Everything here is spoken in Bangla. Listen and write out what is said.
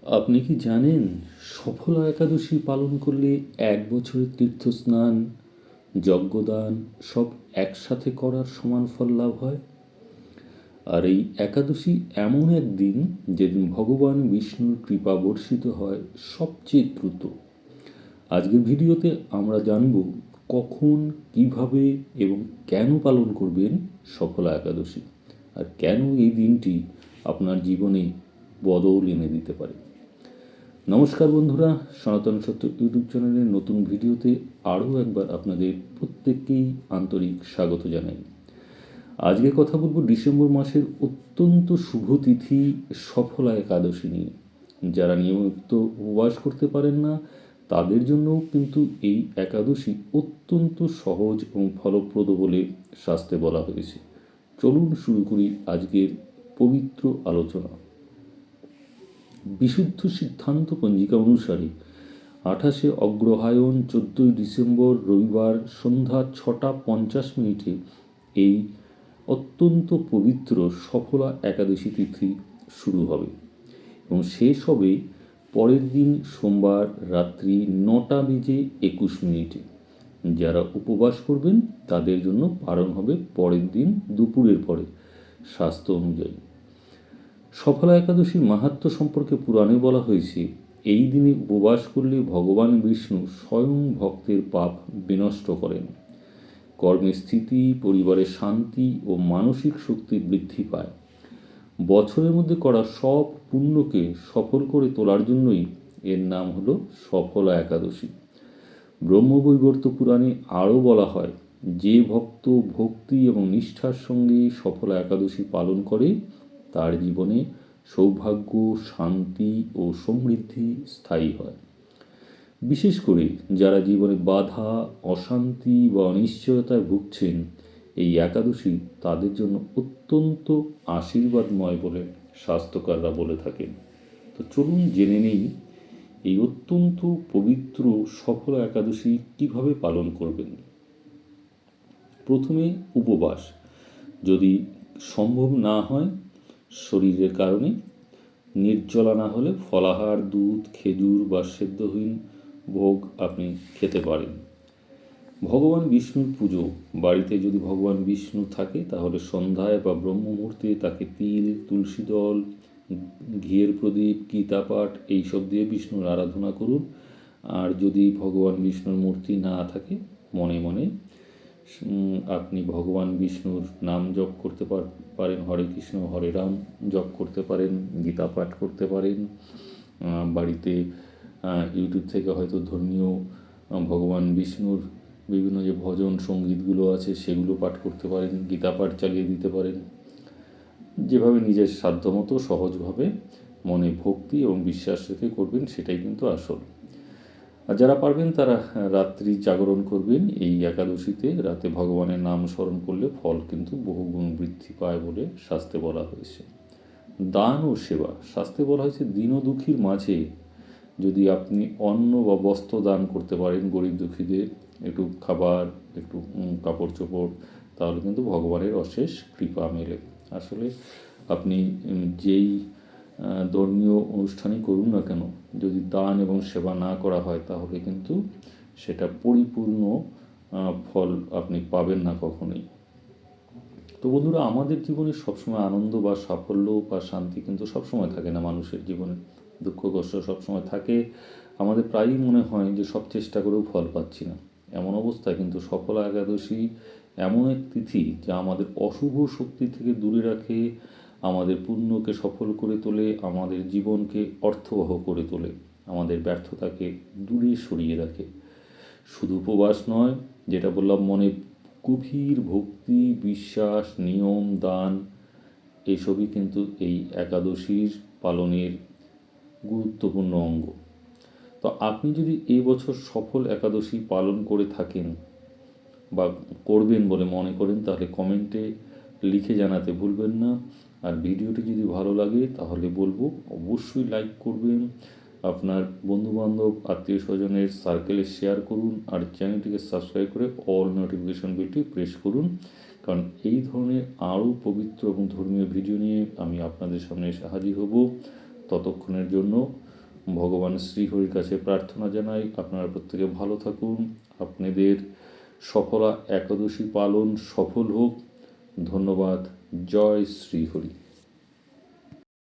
আপনি কি জানেন সফলা একাদশী পালন করলে এক বছরের তীর্থস্নান, যজ্ঞদান সব একসাথে করার সমান ফল লাভ হয়? আর এই একাদশী এমন এক দিন যেদিন ভগবান বিষ্ণুর কৃপা বর্ষিত হয় সবচেয়ে দ্রুত। আজকের ভিডিওতে আমরা জানব কখন, কিভাবে এবং কেন পালন করবেন সফলা একাদশী, আর কেন এই দিনটি আপনার জীবনে বদল এনে দিতে পারে। নমস্কার বন্ধুরা, সনাতন সত্য ইউটিউব চ্যানেলের নতুন ভিডিওতে আরও একবার আপনাদের প্রত্যেককেই আন্তরিক স্বাগত জানাই। আজকে কথা বলবো ডিসেম্বর মাসের অত্যন্ত শুভ তিথি সফলা একাদশী নিয়ে। যারা নিয়মিত উপবাস করতে পারেন না তাদের জন্যও কিন্তু এই একাদশী অত্যন্ত সহজ এবং ফলপ্রদ বলে শাস্ত্রে বলা হয়েছে। চলুন শুরু করি আজকের পবিত্র আলোচনা। বিশুদ্ধ সিদ্ধান্ত পঞ্জিকা অনুসারে 28শে অগ্রহায়ণ 14ই ডিসেম্বর রবিবার সন্ধ্যা 6টা 50 এই অত্যন্ত পবিত্র সফলা একাদশী তিথি শুরু হবে এবং শেষ হবে পরের দিন সোমবার রাত্রি 9টা 21। যারা উপবাস করবেন তাদের জন্য পালন হবে পরের দিন দুপুরের পরে শাস্ত্র অনুযায়ী। সফলা একাদশীর মাহাত্ম্য সম্পর্কে পুরাণে বলা হয়েছে, এই দিনে উপবাস করলে ভগবান বিষ্ণু স্বয়ং ভক্তের পাপ বিনষ্ট করেন, কর্মের স্থিতি, পরিবারের শান্তি ও মানসিক শক্তি বৃদ্ধি পায়। বছরের মধ্যে করা সব পুণ্যকে সফল করে তোলার জন্যই এর নাম হলো সফলা একাদশী। ব্রহ্মবৈবর্ত পুরাণে আরও বলা হয়, যে ভক্ত ভক্তি এবং নিষ্ঠার সঙ্গে সফলা একাদশী পালন করে তার জীবনে সৌভাগ্য, শান্তি ও সমৃদ্ধি স্থায়ী হয়। বিশেষ করে যারা জীবনে বাধা, অশান্তি বা অনিশ্চয়তায় ভুগছেন, এই একাদশী তাদের জন্য অত্যন্ত আশীর্বাদময় বলে শাস্ত্রকাররা বলে থাকেন। তো চলুন জেনে নেই এই অত্যন্ত পবিত্র সফলা একাদশী কিভাবে পালন করবেন। প্রথমে উপবাস, যদি সম্ভব না হয় শরীরের কারণে, নির্জলা না হলে ফলাহার, দুধ, খেজুর বা সেদ্ধহীন ভোগ আপনি খেতে পারেন। ভগবান বিষ্ণুর পুজো, বাড়িতে যদি ভগবান বিষ্ণু থাকে তাহলে সন্ধ্যায় বা ব্রহ্ম মুহূর্তে তাকে তিল, তুলসী দল, ঘিয়ের প্রদীপ, গীতাপাঠ এইসব দিয়ে বিষ্ণুর আরাধনা করুন। আর যদি ভগবান বিষ্ণুর মূর্তি না থাকে, মনে মনে আপনি ভগবান বিষ্ণুর নাম জপ করতে পারেন, হরে কৃষ্ণ হরে রাম জপ করতে পারেন, গীতা পাঠ করতে পারেন। বাড়িতে ইউটিউব থেকে হয়তো ধর্মীয় ভগবান বিষ্ণুর বিভিন্ন যে ভজন সঙ্গীতগুলো আছে সেগুলো পাঠ করতে পারেন, গীতা পাঠ চালিয়ে দিতে পারেন। যেভাবে নিজের সাধ্যমতো সহজভাবে মনে ভক্তি এবং বিশ্বাস রেখে করবেন সেটাই কিন্তু আসল। আর যারা পারবেন তারা রাত্রি জাগরণ করবেন। এই একাদশীতে রাতে ভগবানের নাম স্মরণ করলে ফল কিন্তু বহুগুণ বৃদ্ধি পায় বলে শাস্ত্রে বলা হয়েছে। দান ও সেবা, শাস্ত্রে বলা হয়েছে দীন দুঃখীর মাঝে যদি আপনি অন্ন বা বস্ত্র দান করতে পারেন, গরিব দুঃখীদের একটু খাবার, একটু কাপড় চোপড়, তাহলে কিন্তু ভগবানের অশেষ কৃপা মেলে। আসলে আপনি যেই ধর্মীয় অনুষ্ঠানই করুন না কেন, যদি দান এবং সেবা না করা হয় তাহলে কিন্তু সেটা পরিপূর্ণ ফল আপনি পাবেন না কখনোই। তো বন্ধুরা, আমাদের জীবনে সবসময় আনন্দ বা সাফল্য বা শান্তি কিন্তু সবসময় থাকে না। মানুষের জীবনে দুঃখ কষ্ট সবসময় থাকে। আমাদের প্রায়ই মনে হয় যে সব চেষ্টা করেও ফল পাচ্ছি না। এমন অবস্থায় কিন্তু সফলা একাদশী এমন এক তিথি যা আমাদের অশুভ শক্তি থেকে দূরে রাখে, আমাদের পুণ্যকে সফল করে তোলে, আমাদের জীবনকে অর্থবহ করে তোলে, আমাদের ব্যর্থতাকে দূরে সরিয়ে রাখে। শুধু উপবাস নয়, যেটা বললাম, মনে গভীর ভক্তি, বিশ্বাস, নিয়ম, দান এসবই কিন্তু এই একাদশীর পালনের গুরুত্বপূর্ণ অঙ্গ। তো আপনি যদি এবছর সফল একাদশী পালন করে থাকেন বা করবেন বলে মনে করেন তাহলে কমেন্টে লিখে জানাতে ভুলবেন না। আর ভিডিওটি যদি ভালো লাগে তাহলে বলবো অবশ্যই লাইক করবেন, আপনার বন্ধুবান্ধব আত্মীয় স্বজনের সার্কেলে শেয়ার করুন, আর চ্যানেলটিকে সাবস্ক্রাইব করে অল নোটিফিকেশন বেলটি প্রেস করুন, কারণ এই ধরনের আরও পবিত্র এবং ধর্মীয় ভিডিও নিয়ে আমি আপনাদের সামনে এসে হাজির হব। ততক্ষণের জন্য ভগবান শ্রীহরির কাছে প্রার্থনা জানাই আপনারা প্রত্যেকে ভালো থাকুন, আপনাদের সফলা একাদশী পালন সফল হোক। ধন্যবাদ। জয় শ্রীহরি।